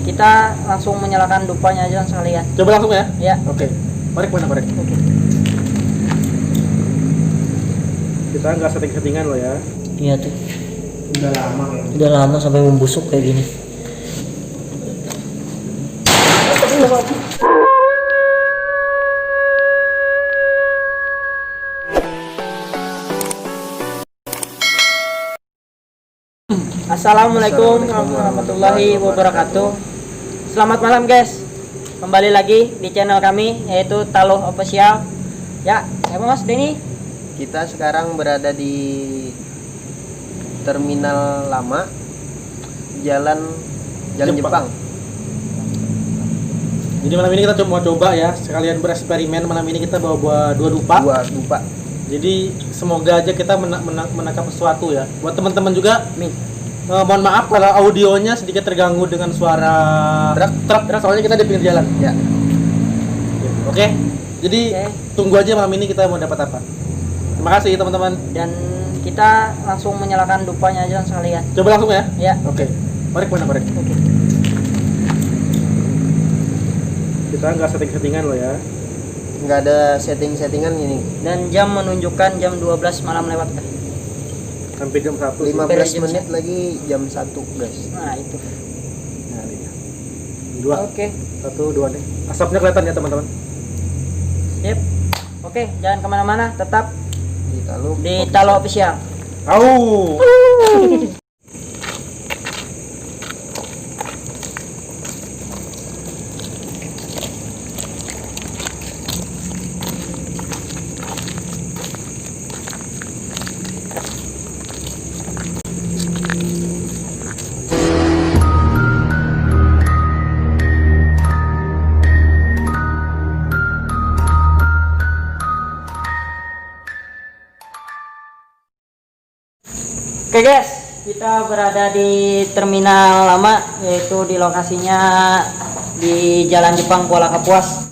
kita langsung menyalakan dupanya aja sekalian. Coba langsung ya? Ya. Oke. Korek mana korek? Oke. Kita nggak setting-settingan loh ya. Iya tuh. Udah lama ya. Udah lama sampai membusuk kayak gini. Assalamualaikum warahmatullahi wabarakatuh. Selamat malam guys. Kembali lagi di channel kami yaitu Taloh Official. Ya, Mas Denny. Kita sekarang berada di terminal lama Jalan Jepang. Jadi malam ini kita mau coba ya, sekalian bereksperimen. Malam ini kita bawa dua dupa. Jadi semoga aja kita menangkap sesuatu ya. Buat teman-teman juga nih. Mohon maaf kalau audionya sedikit terganggu dengan suara truk soalnya kita di pinggir jalan. Ya. Oke. Jadi tunggu aja malam ini kita mau dapat apa. Terima kasih teman-teman. Dan kita langsung menyalakan dupanya aja sekalian. Coba langsung ya? Ya. Oke. Korek mana korek? Oke. Kita nggak setting-settingan loh ya. Nggak ada setting-settingan ini. Dan jam menunjukkan jam 12 malam lewat kah? Sampai jam 1. 15 menit lagi jam 1 guys. Nah itu. Nah, ini. 2. Oke. 1, 2 nih. Asapnya kelihatan ya teman-teman. Sip. Oke, jangan kemana-mana, tetap Di di Taloh Official. Au. Oke guys, kita berada di terminal lama, yaitu di lokasinya di Jalan Jepang Kuala Kapuas.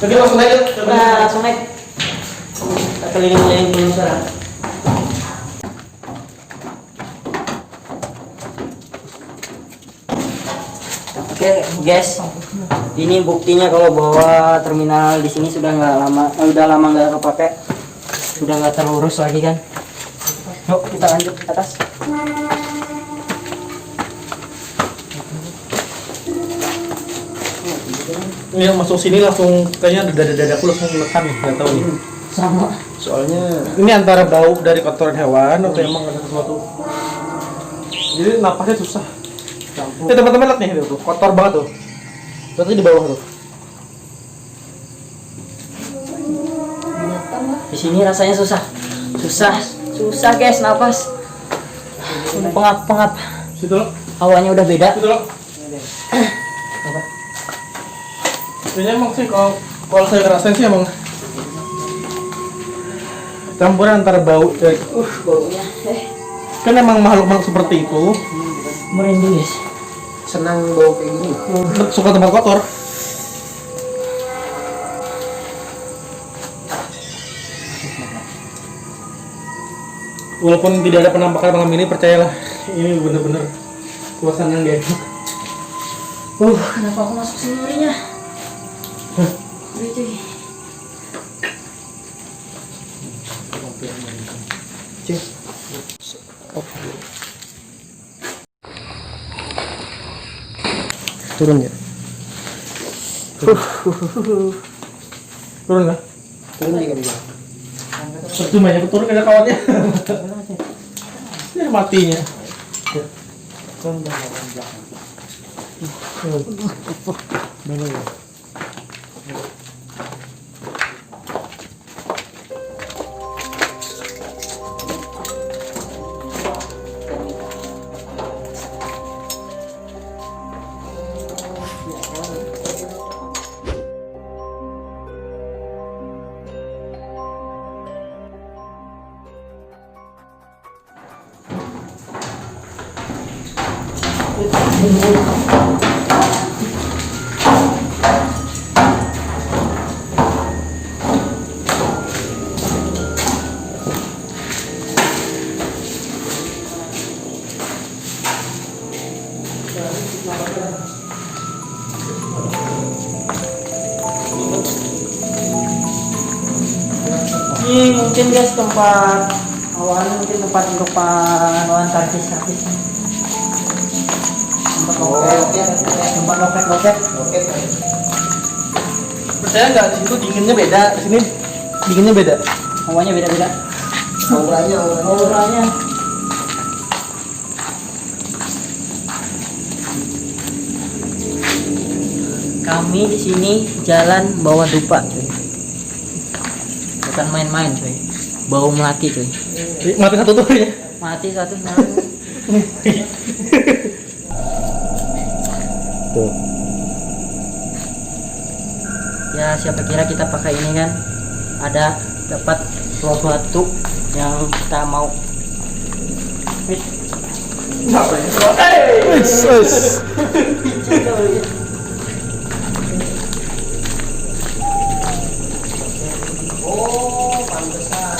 Oke, langsung naik. Nah, langsung naik. Kita keliling-keliling dulu sekarang. Oke guys, ini buktinya kalau bahwa terminal di sini sudah udah lama nggak kepake. Sudah nggak terurus lagi kan. Yuk kita lanjut ke atas. Ini yang masuk sini langsung kayaknya dada-dadaku langsung menekan nih, nggak tahu nih. Sama. Soalnya Ini antara bau dari kotoran hewan atau emang ada sesuatu. Jadi napasnya susah. Teman-teman lihat nih tuh, kotor banget tuh. Berarti di bawah tuh. Di sini rasanya susah guys, napas. Pengap. Situ loh. Hawanya udah beda. Situ loh. Apa? Kayaknya emang sih kalau saya ngerasain sih emang campuran antara bau dari Baunya. kan emang makhluk-makhluk seperti itu Merinding guys. senang bau kayak gini. suka tempat kotor. Walaupun tidak ada penampakan malam ini, percayalah ini bener-bener suasana yang enak. Kenapa aku masuk sini ngerinya? Cuy. Turun ya. Turun nggak? Turun juga bisa. Cuma ya turun ada kawannya. Ya matinya. Ini mungkin guys tempat awalnya mungkin tempat untuk panuan karcis-karcis. Tempat loket. Percaya nggak di situ dinginnya beda, di sini dinginnya beda. Hawanya beda-beda. Auranya. Kami di sini jalan bawa dupa, cuy. Bukan main-main, cuy. Bawa melati, cuy. Mati satu tuh ya. Mati satu. Tuh. Ya siapa kira kita pakai ini kan? Ada dapat sesuatu yang kita mau. Oh, pantesan.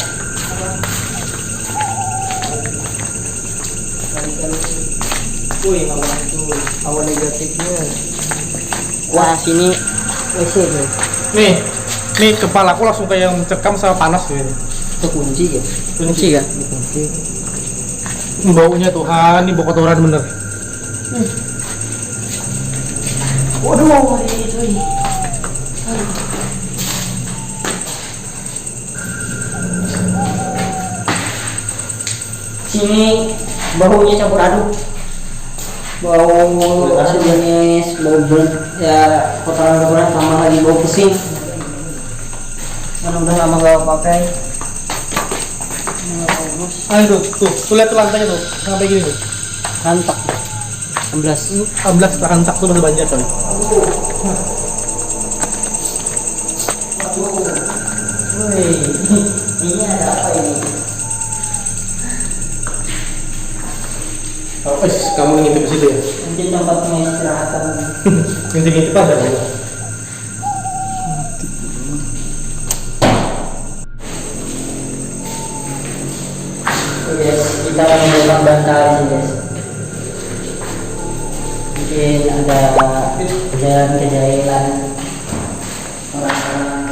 Wih, hawa negatifnya. Wah, sini WC tuh. Nih kepala aku langsung kayak mencekam sama panas gitu. Itu kunci ya? Kunci kan? Baunya Tuhan, ini bau kotoran bener. Waduh, itu ini. Sini baunya campur aduk. Bau sejenis bau ya kotoran-kotoran sama lagi bau pusing. Karena udah lama gak pakai. Ayo tuh lihat tuh lantainya tuh, sampai gini tuh. Rantak. 16. 16 lantak tuh masih banyak coy. Wih, ini ada apa ini? Oh, kamu ngintip ke situ ya? Mungkin tempat pengistirahatan. Ngintip aja ya. Yes, kita akan menggunakan bantal sih guys. Mungkin ada kejadian-kejadian orang-orang.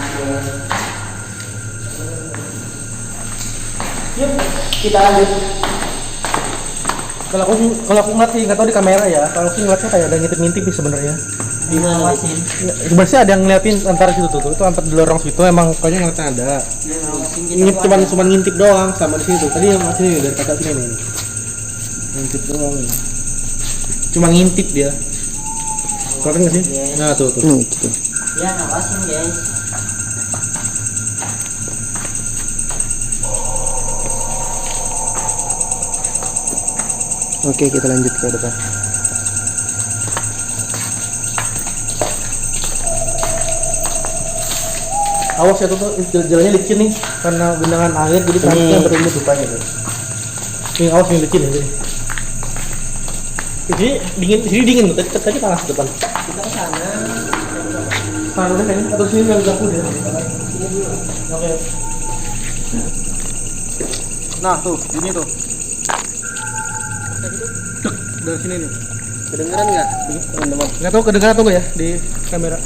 Yuk, kita lanjut. Kalau aku ngeliat sih nggak tahu di kamera ya. Kalau sih ngeliatnya kayak ada ngintip-ngintip sih sebenarnya. Gimana sih? Sebenarnya ada yang ngeliatin antara situ tuh, itu antara di lorong situ emang kayaknya ngeliatnya ada. Cuma ngintip doang sama di situ. Tadi yang sini dari kakak sini nih. Ngintip doang. Cuma ngintip dia. Kelihatan nggak sih? Yes. Nah tuh. Gitu. Ya, nawasin guys. Oke, kita lanjut ke depan. Awas ya tuh jalannya licin nih karena genangan air jadi trafiknya berumur rupanya tuh. Ini awas yang licin ya. Sini dingin tuh. Tadi panas di depan. Kita ke sana. Sana udah kayaknya atau sini yang dapur deh. Oke. Nah tuh, ini tuh. Dari sini nih. Kedengeran nggak, teman-teman? Nggak tahu kedengeran atau nggak ya di kamera.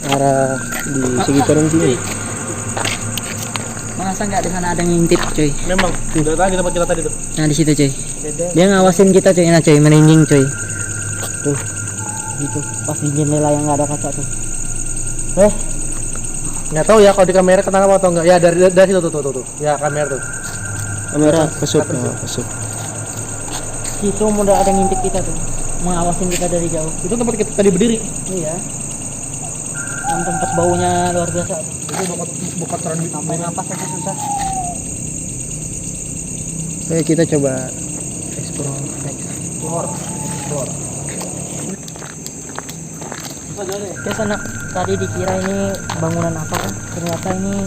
Arah di segi kanan sini. Masa nggak di sana ada ngintip, cuy? Memang. Udah tadi tempat kita tadi tuh. Nah di situ, cuy. Dia ngawasin kita, cuy. Nah, cuy, meninging, cuy. Tuh, gitu. Pas di jendela yang nggak ada kaca tuh. Nggak tahu ya kalau di kamera ketangkap atau enggak. Ya dari situ tuh. Ya kamera tuh. Kamera kesut. Kesut. Itu udah ada ngintip kita tuh, mengawasin kita dari jauh. Itu tempat kita tadi berdiri. Iya. Yang tempat baunya luar biasa. Itu buka terang di Sampai napas aja susah. Oke, kita coba explore. Terus anak tadi dikira ini bangunan apa kan? Ternyata ini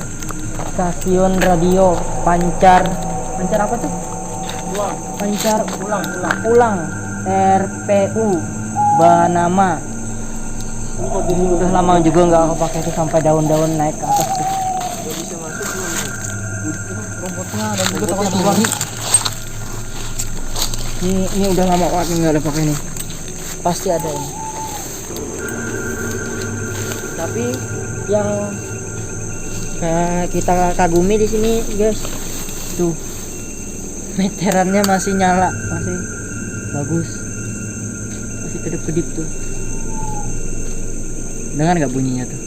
stasiun radio Pancar apa tuh? Pancar ulang RPU Banama. Ini udah lama juga nggak aku pakai itu sampai daun-daun naik ke atas tuh. Bisa masuk Rumputnya dan juga tempat lagi. Ini udah lama banget nggak ada pakai ini. Pasti ada ini. Tapi yang kita kagumi di sini guys, tuh meterannya masih nyala, masih bagus, masih kedip-kedip tuh. Dengar nggak bunyinya tuh?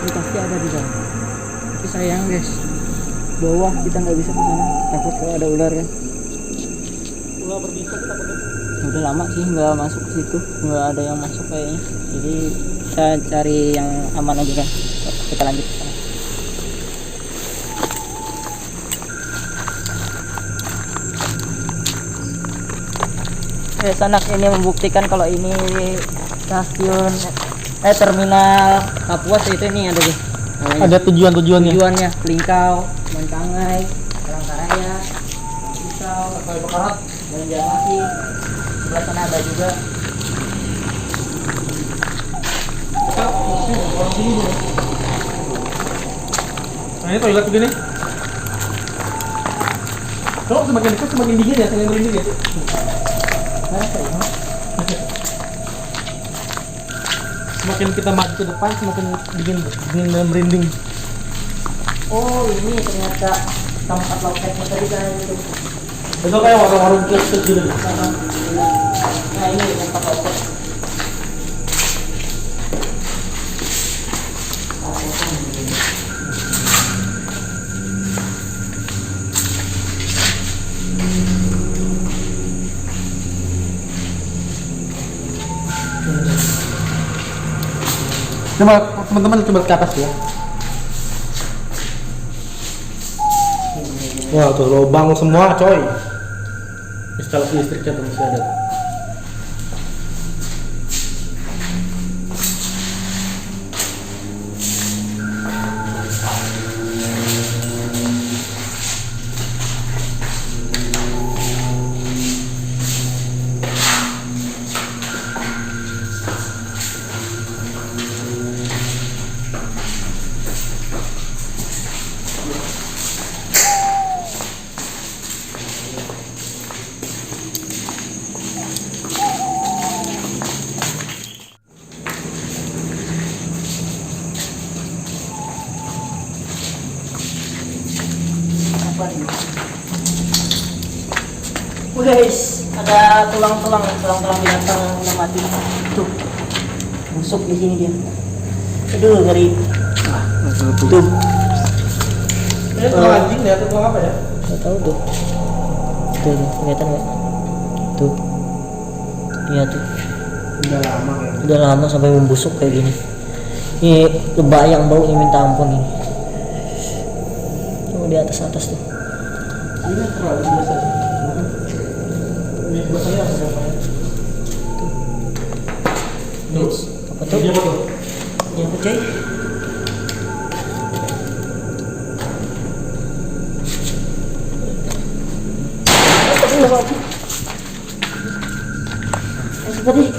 Ini pasti ada di dalam. Tapi sayang guys, bawah kita nggak bisa ke sana, takut kalau ada ular kan. Ular berbisa kita pakai. Udah lama sih nggak masuk ke situ, nggak ada yang masuk kayaknya. Jadi kita cari yang aman aja kan. Kita lanjut ke sana. Sanak ini membuktikan kalau ini stasiun terminal Kapuas itu ini ada deh. Ada tujuannya. Tujuannya Lingkau, Mancangai, Palangkaraya, Pisau, Kapal Bekarat, Banjarmasin. Sebelah sana ada juga. Nah ini toilet begini. Kalau semakin dekat semakin dingin ya, semakin merinding ya. Semakin kita maju ke depan semakin dingin dan merinding. Oh ini ternyata tempat loketnya tadi kan itu. Itu kayak warung-warung kios gitu. Nah ini tempat loket. Coba teman-teman coba ke atas ya. Wah tuh lubang semua coy. Instalasi listriknya tuh masih ada. Guys, ada tulang-tulang binatang yang mati. Tuh, busuk di sini dia. Aduh, ngeri. Tuh. Ini tulang anjing ya atau tulang apa ya? Nggak tahu tuh. Tuh, kelihatan nggak? Tuh. Iya tuh. Udah lama ya. Udah lama sampai membusuk kayak gini. Ini lebayang baunya minta ampun ini. Coba di atas tuh. Ini terlalu biasa sih. Ini biasanya apa ya? Tuh. Apa tuh? Ini apa tuh? Ini apa coy? Seperti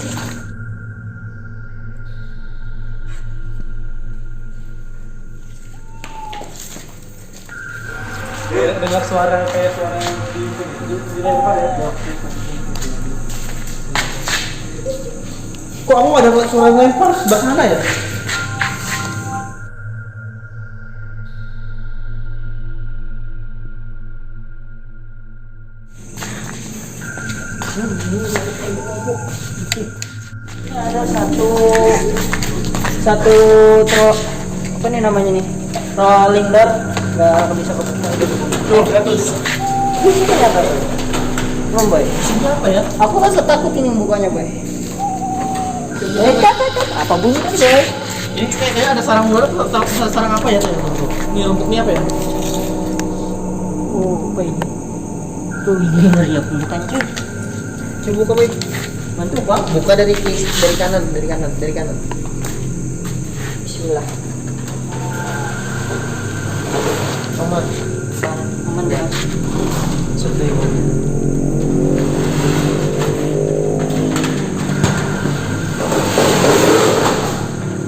dengar suara kayak suara yang dilempar ya. Kok aku ada suara lempar sebelah sana ya? ada satu apa nih namanya nih, rolling door nggak bisa gratis. Ini ternyata belum boy. Ini apa ya? Aku rasa takut ini bukanya boy. Apa bunyi kan boy? Ini kayaknya ada sarang ular atau sarang apa ya? Ini rumput ini apa ya? Oh apa ini? Tuh ini ngeri ya bukanya cuy. Coba buka baik. Bantu bang. Buka dari kanan. Bismillah. Aman. Aman banget. Sudah.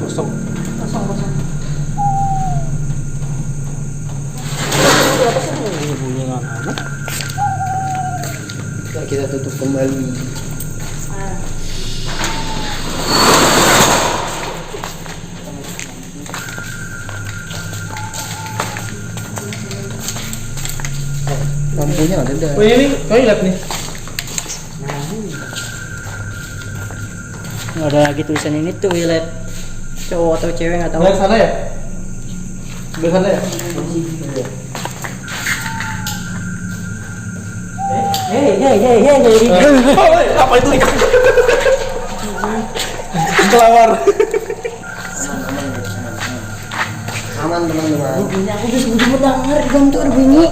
Kosong. Kosong. Di atas ada. bunyi apa? Nah, kita tutup kembali. Lampunya ada dah. Oh ini toilet nih. Ada lagi tulisan ini toilet. Cowok atau cewek nggak tahu. Sebelah sana ya? Sebelah sana ya? Apa itu ikan? Kelawar. Aman teman-teman. Bunyi aku bisa mendengar di dalam tuh ada bunyi.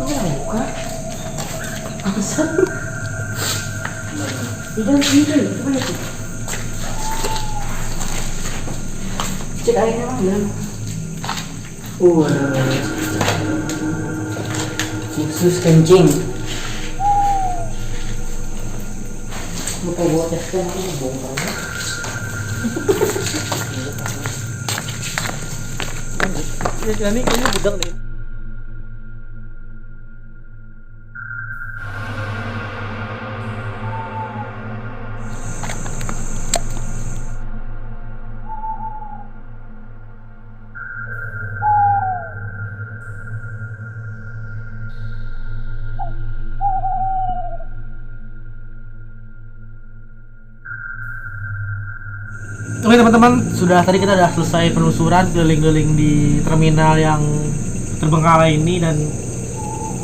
Oh, buka. Asal. Di dalam sini, mana itu? Cek airnya mana? Khusus kencing. Lupa bawa tes kan aku bongkar. Ini gudang nih. Oke teman-teman, tadi kita sudah selesai penelusuran keliling-keliling di terminal yang terbengkalai ini dan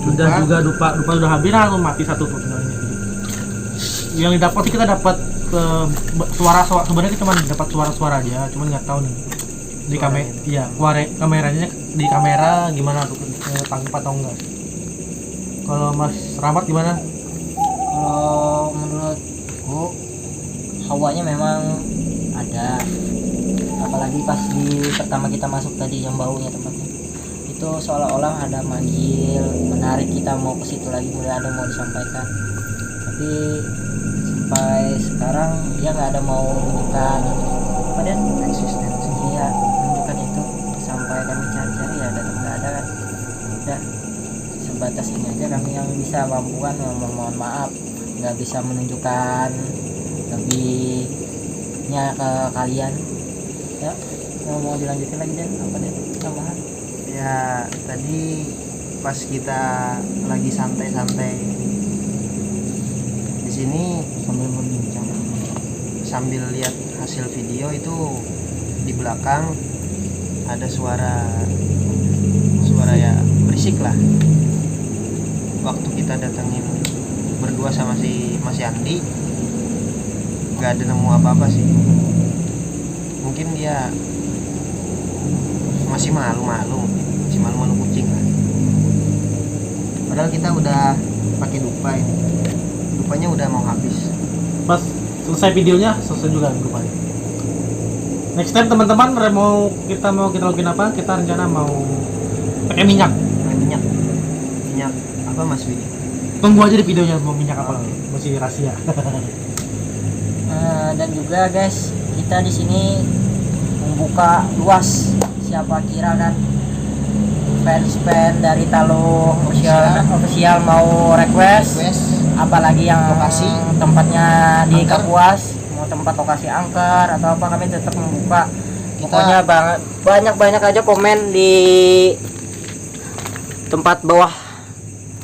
sudah juga dupa sudah habis atau mati satu terminalnya. Yang didapat sih kita dapat suara sebenarnya kita cuma dapat suara aja, cuman nggak tahu nih di kameranya di kamera gimana tuh tangkap atau enggak. Kalau Mas Rahmat gimana? Kalau menurutku hawanya memang ada, apalagi pas di pertama kita masuk tadi yang baunya tempatnya itu seolah-olah ada manggil menarik kita mau ke situ lagi, mulai ada mau disampaikan, tapi sampai sekarang dia nggak ada mau menunjukkan apa dan eksistensi dia menunjukkan itu. Sampai kami cari-cari ya tetap nggak ada kan. Udah sebatas ini aja kami yang bisa mampukan, mohon maaf nggak bisa menunjukkan lebihnya ke kalian ya. Mau dilanjutin lagi dan apa deh tambahan Ya tadi pas kita lagi santai-santai di sini sambil berbincang sambil lihat hasil video itu di belakang ada suara ya berisik lah. Waktu kita datengin berdua sama si Mas Yandi nggak ada nemu apa-apa sih. Mungkin dia masih malu-malu kucing lah. Padahal kita udah pakai dupa ini. Dupanya udah mau habis. Pas selesai videonya selesai juga rupanya. Next time teman-teman kita lakuin apa? Kita rencana mau pakai minyak Apa Mas Widi? Tunggu aja di videonya mau minyak apa lagi, masih rahasia. Dan juga guys, kita di sini membuka luas, siapa kira kan fans dari Talung official mau request apalagi yang lokasi tempatnya di angker. Kapuas, mau tempat lokasi angker atau apa, kami tetap membuka. Pokoknya banyak aja komen di tempat bawah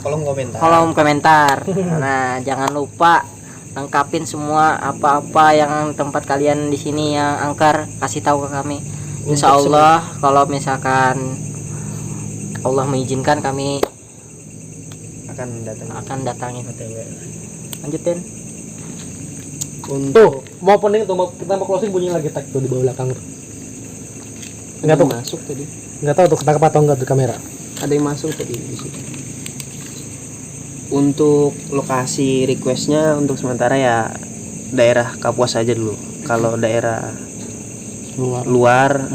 kolom komentar. Nah, jangan lupa lengkapin semua apa-apa yang tempat kalian di sini yang angker, kasih tahu ke kami. Insya Allah kalau misalkan Allah mengizinkan, kami akan datangin OTW. Lanjutin. Tuh, mau pening tuh, kita mau closing bunyi lagi tag tuh di bawah belakang. Enggak tahu masuk tadi. Enggak tahu tuh ketangkap atau enggak di kamera. Ada yang masuk tadi di situ. Untuk lokasi requestnya untuk sementara ya daerah Kapuas aja dulu. Kalau daerah luar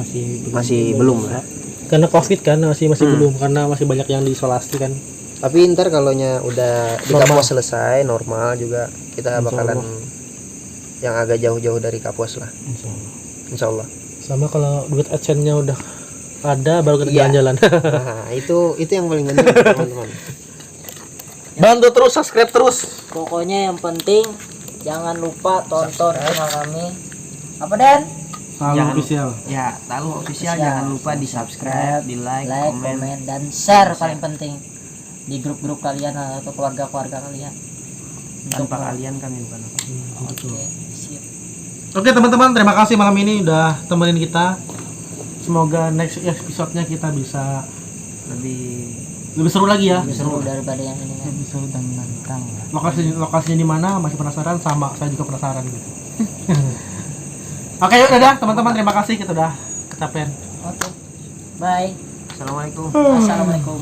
masih belum lah. Karena COVID kan masih belum, karena masih banyak yang diisolasi kan. Tapi ntar kalaunya udah di Kapuas selesai normal juga kita bakalan yang agak jauh-jauh dari Kapuas lah. Insya Allah. Sama kalau duit AdSense-nya udah ada baru kita Iya. jalan-jalan. Nah, itu yang paling penting teman-teman. Bantu terus, subscribe terus. Pokoknya yang penting jangan lupa tonton channel kami. Apa Dan? Selalu Jangan- official. Ya, Talu official Official. jangan lupa di subscribe, di like, Like, komen. komen, dan share paling penting di grup-grup kalian atau keluarga-keluarga kalian. Tanpa kalian kami bukan apa. Oke, sip. Oke teman-teman, terima kasih malam ini udah temenin kita. Semoga next episode-nya kita bisa lebih seru lagi ya. Lebih seru daripada yang ini kan. Lebih seru dan menantang. Lokasinya di mana? Masih penasaran? Sama, saya juga penasaran gitu. Oke, yuk dadah teman-teman, terima kasih kita udah kecapean. Oke. Bye. Assalamualaikum. Assalamualaikum.